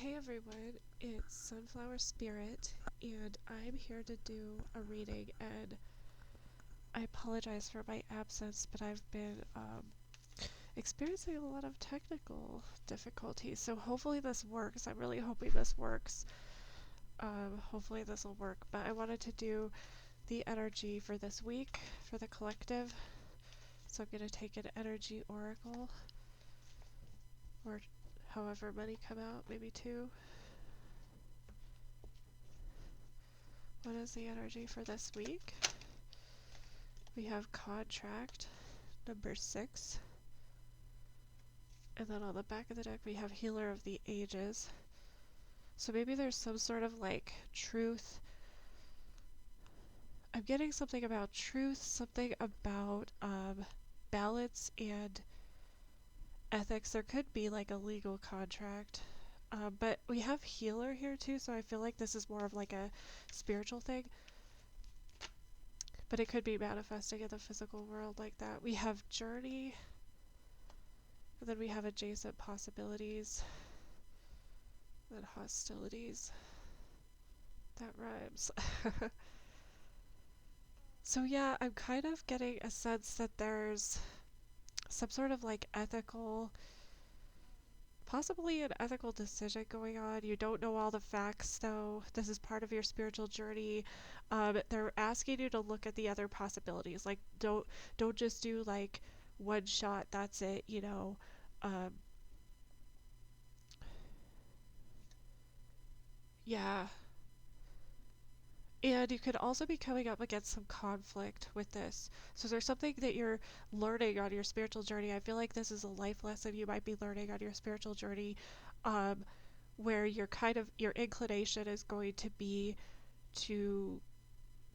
Hey everyone, it's Sunflower Spirit, and I'm here to do a reading, and I apologize for my absence, but I've been experiencing a lot of technical difficulties, so hopefully this works. I'm really hoping this works. Hopefully this will work, but I wanted to do the energy for this week, for the collective, so I'm going to take an energy oracle, or however many come out, maybe two. What is the energy for this week? We have contract number 6. And then on the back of the deck we have healer of the ages. So maybe there's some sort of like truth. I'm getting something about truth, something about balance and ethics. There could be like a legal contract. But we have healer here too, so I feel like this is more of like a spiritual thing. But it could be manifesting in the physical world like that. We have journey. And then we have adjacent possibilities. Then hostilities. That rhymes. So yeah, I'm kind of getting a sense that there's some sort of like ethical, possibly an ethical decision going on. You don't know all the facts though. This is part of your spiritual journey. They're asking you to look at the other possibilities. Like don't just do like one shot, that's it, you know. Yeah. And you could also be coming up against some conflict with this. So there's something that you're learning on your spiritual journey. I feel like this is a life lesson you might be learning on your spiritual journey, um, where your inclination is going to be to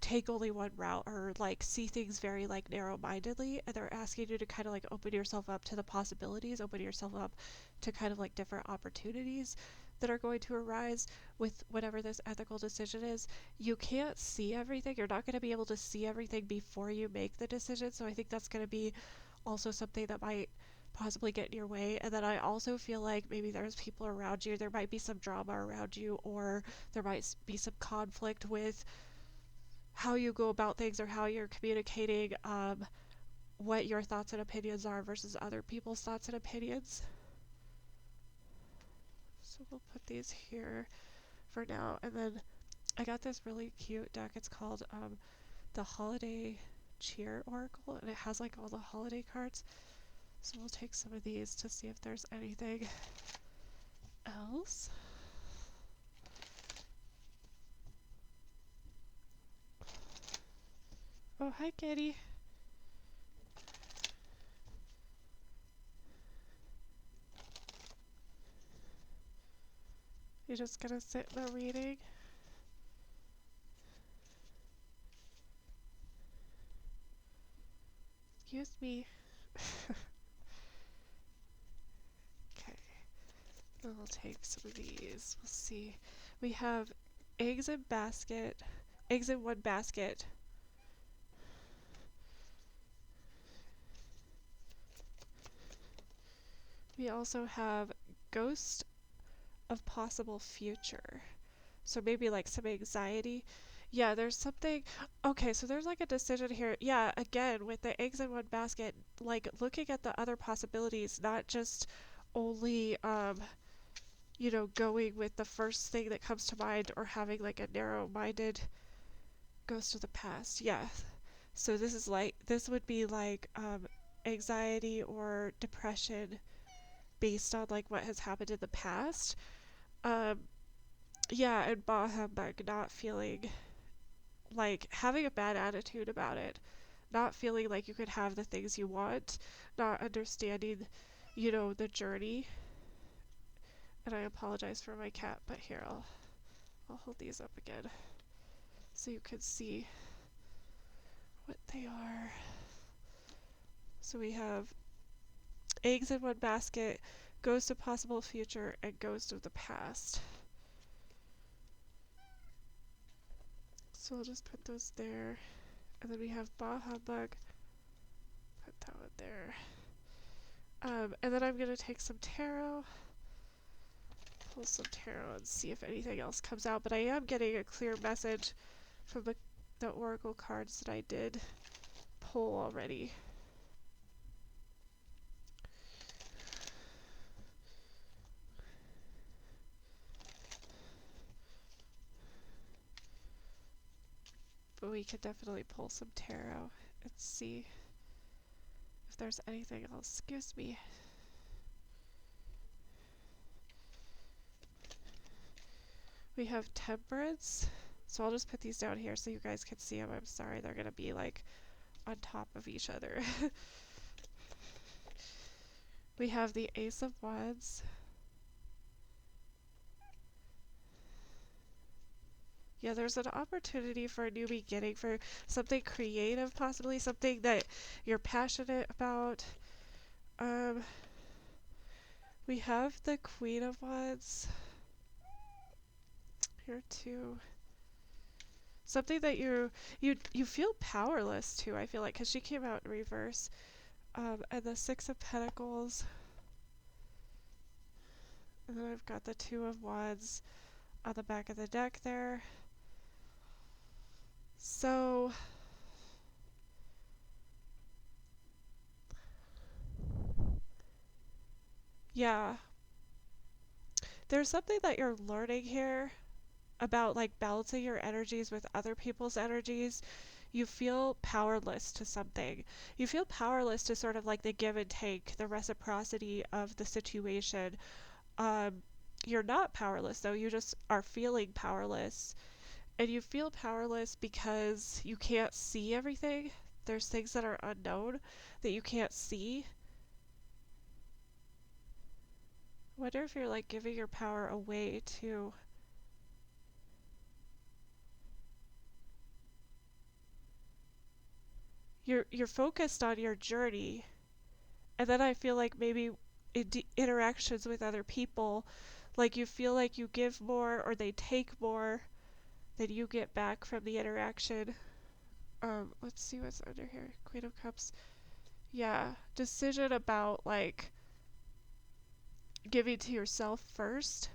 take only one route or like see things very like narrow-mindedly, and they're asking you to kind of like open yourself up to the possibilities, open yourself up to kind of like different opportunities that are going to arise with whatever this ethical decision is. You can't see everything. You're not going to be able to see everything before you make the decision, so I think that's going to be also something that might possibly get in your way. And then I also feel like maybe there's people around you, there might be some drama around you, or there might be some conflict with how you go about things or how you're communicating, what your thoughts and opinions are versus other people's thoughts and opinions. So we'll put these here for now. And then I got this really cute deck. It's called the Holiday Cheer Oracle, and it has like all the holiday cards. So we'll take some of these to see if there's anything else. Oh, hi, kitty. You're just gonna sit in the reading? Excuse me. Okay, then we'll take some of these. We'll see. We have eggs in basket, eggs in one basket. We also have ghost of possible future. So maybe like some anxiety. Yeah, there's something. Okay, so there's like a decision here. Yeah, again, with the eggs in one basket, like looking at the other possibilities, not just only, going with the first thing that comes to mind or having like a narrow-minded ghost of the past. Yeah. So this would be like anxiety or depression based on like what has happened in the past. Um, yeah, and bah humbug, not feeling like having a bad attitude about it, not feeling like you could have the things you want, not understanding, the journey. And I apologize for my cat, but here I'll hold these up again so you can see what they are. So we have eggs in one basket, ghost of possible future, and ghost of the past. So I'll just put those there. And then we have bah humbug. Put that one there. And then I'm going to take some tarot, pull some tarot and see if anything else comes out, but I am getting a clear message from the oracle cards that I did pull already. But we could definitely pull some tarot and see if there's anything else. Excuse me. We have Temperance. So I'll just put these down here so you guys can see them. I'm sorry, they're going to be like on top of each other. We have the Ace of Wands. Yeah, there's an opportunity for a new beginning, for something creative, possibly something that you're passionate about. We have the Queen of Wands here too. Something that you feel powerless to, I feel like, because she came out in reverse. And the Six of Pentacles. And then I've got the Two of Wands on the back of the deck there. So yeah, there's something that you're learning here about like balancing your energies with other people's energies. You feel powerless to something. You feel powerless to sort of like the give and take, the reciprocity of the situation. Um, you're not powerless though, you just are feeling powerless. And you feel powerless because you can't see everything. There's things that are unknown that you can't see. I wonder if you're like giving your power away to you're focused on your journey, and then I feel like maybe interactions with other people, like you feel like you give more or they take more than you get back from the interaction. Let's see what's under here. Queen of Cups. Yeah, decision about like giving to yourself first.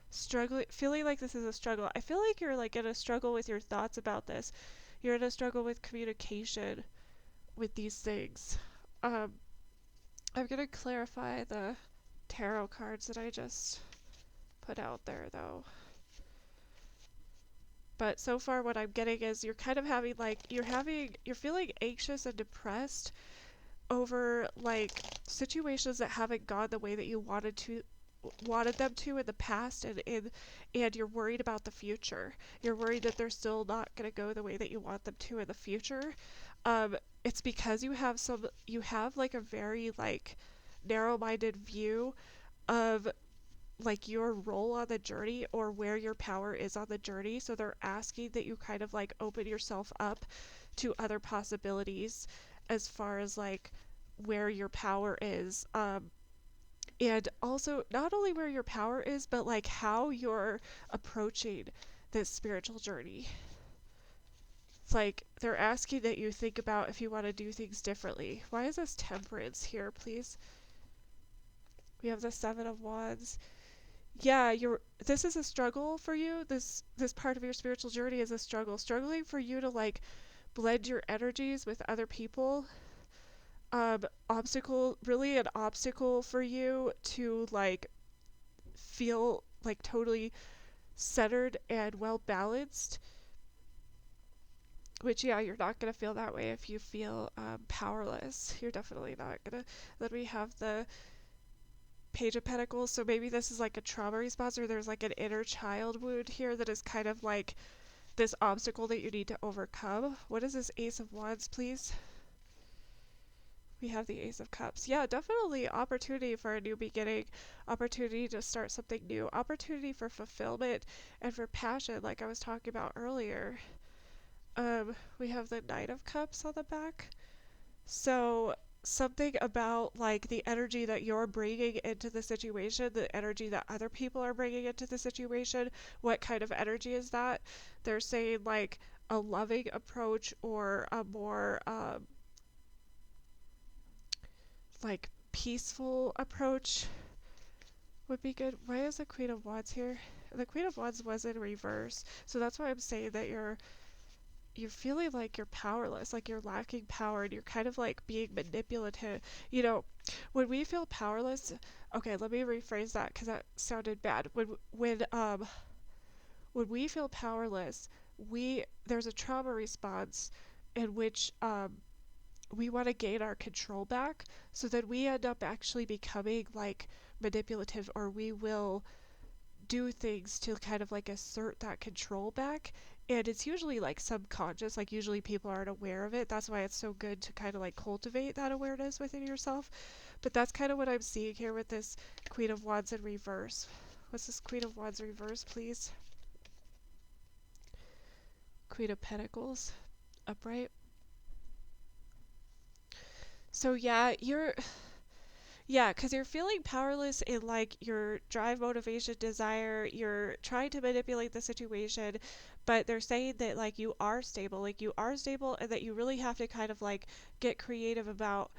Struggling, feeling like this is a struggle. I feel like you're like in a struggle with your thoughts about this. You're in a struggle with communication with these things. Um, I'm gonna clarify the tarot cards that I just put out there though. But so far what I'm getting is you're kind of having like you're feeling anxious and depressed over like situations that haven't gone the way that you wanted them to in the past, and you're worried about the future. You're worried that they're still not going to go the way that you want them to in the future. It's because you have like a very like narrow-minded view of like your role on the journey or where your power is on the journey. So they're asking that you kind of like open yourself up to other possibilities as far as like where your power is. And also not only where your power is, but like how you're approaching this spiritual journey. It's like they're asking that you think about if you want to do things differently. Why is this Temperance here, please? We have the Seven of Wands. Yeah, this is a struggle for you. This part of your spiritual journey is a struggle. Struggling for you to like blend your energies with other people. Really an obstacle for you to like feel like totally centered and well balanced. Which, yeah, you're not going to feel that way if you feel powerless. You're definitely not going to. Then we have the Page of Pentacles. So maybe this is like a trauma response, or there's like an inner child wound here that is kind of like this obstacle that you need to overcome. What is this Ace of Wands, please? We have the Ace of Cups. Yeah, definitely opportunity for a new beginning, opportunity to start something new, opportunity for fulfillment and for passion, like I was talking about earlier. We have the Knight of Cups on the back. So something about like the energy that you're bringing into the situation, the energy that other people are bringing into the situation, what kind of energy is that? They're saying like a loving approach or a more like peaceful approach. would be good. Why is the Queen of Wands here? The Queen of Wands was in reverse, so that's why I'm saying that you're feeling like you're powerless, like you're lacking power, and you're kind of like being manipulative. You know, when we feel powerless, okay, let me rephrase that because that sounded bad. When we feel powerless, we there's a trauma response in which we want to gain our control back, so that we end up actually becoming like manipulative, or we will do things to kind of like assert that control back. And it's usually like subconscious, like usually people aren't aware of it. That's why it's so good to kind of like cultivate that awareness within yourself. But that's kind of what I'm seeing here with this Queen of Wands in reverse. What's this Queen of Wands reverse, please? Queen of Pentacles upright. So yeah, because you're feeling powerless in like your drive, motivation, desire. You're trying to manipulate the situation, but they're saying that like you are stable, and that you really have to kind of like get creative about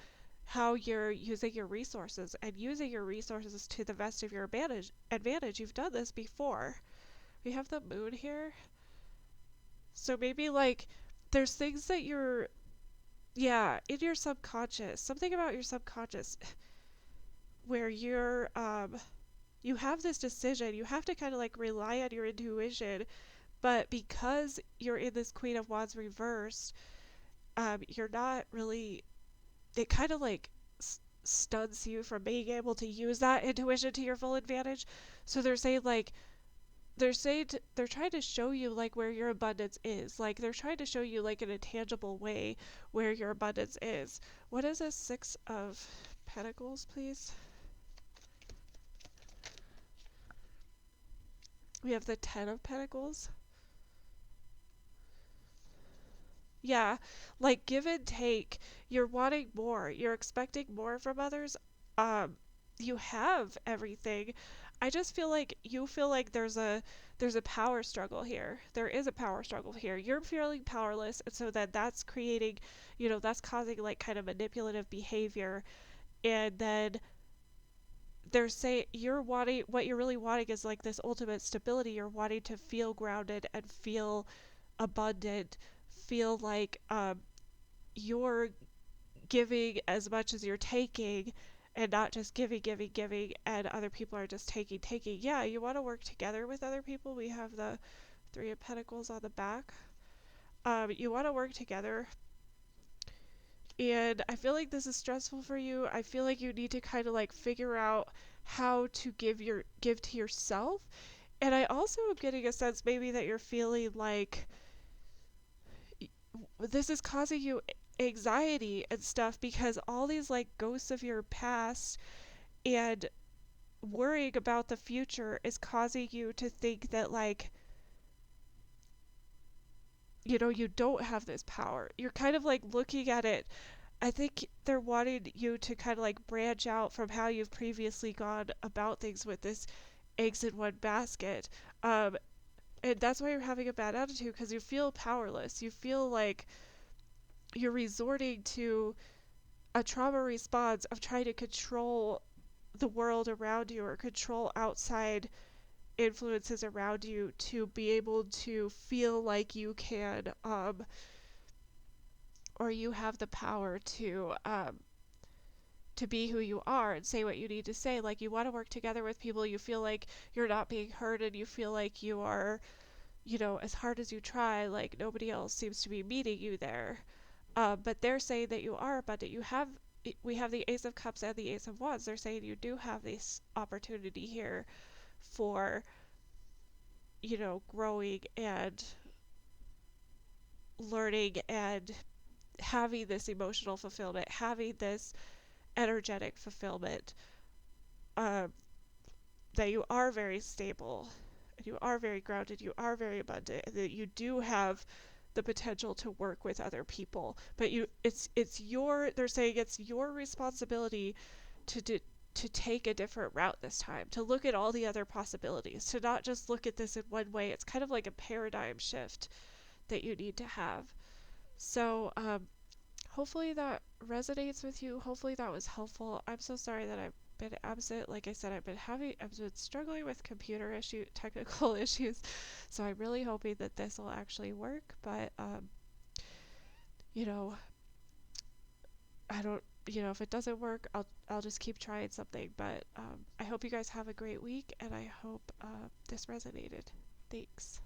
how you're using your resources, and using your resources to the best of your advantage. You've done this before. We have the moon here. So maybe like there's things that you're, yeah, in your subconscious, something about your subconscious where you have this decision. You have to kind of like rely on your intuition, but because you're in this Queen of Wands reversed, you're not really. It kind of like stuns you from being able to use that intuition to your full advantage. So they're trying to show you like where your abundance is. Like they're trying to show you like in a tangible way where your abundance is. What is this Six of Pentacles, please? We have the Ten of Pentacles. Yeah, like give and take. You're wanting more. You're expecting more from others. Um, you have everything. I just feel like you feel like there's a power struggle here. There is a power struggle here. You're feeling powerless, and so that's creating, that's causing like kind of manipulative behavior. And then they're saying you're wanting what you're really wanting is like this ultimate stability. You're wanting to feel grounded and feel abundant, feel like you're giving as much as you're taking, and not just giving, giving, giving, and other people are just taking, taking. Yeah, you want to work together with other people. We have the Three of Pentacles on the back. You want to work together, and I feel like this is stressful for you. I feel like you need to kind of like figure out how to give to yourself. And I also am getting a sense maybe that you're feeling like this is causing you anxiety and stuff, because all these like ghosts of your past and worrying about the future is causing you to think that like you don't have this power. You're kind of like looking at it. I think they're wanting you to kind of like branch out from how you've previously gone about things with this eggs in one basket. um and that's why you're having a bad attitude, because you feel powerless. You feel like you're resorting to a trauma response of trying to control the world around you, or control outside influences around you, to be able to feel like you can or you have the power to be who you are and say what you need to say. Like you want to work together with people. You feel like you're not being heard, and you feel like you are, as hard as you try, like nobody else seems to be meeting you there. But they're saying that you are abundant. We have the Ace of Cups and the Ace of Wands. They're saying you do have this opportunity here for, growing and learning and having this emotional fulfillment, having this energetic fulfillment, um, that you are very stable, and you are very grounded, you are very abundant, and that you do have the potential to work with other people. But it's your they're saying it's your responsibility to to take a different route this time, to look at all the other possibilities, to not just look at this in one way. It's kind of like a paradigm shift that you need to have. So hopefully that resonates with you. Hopefully that was helpful. I'm so sorry that been absent. Like I said, I've been struggling with technical issues, so I'm really hoping that this will actually work. But you know, I don't, if it doesn't work, I'll just keep trying something. But I hope you guys have a great week, and I hope this resonated. Thanks.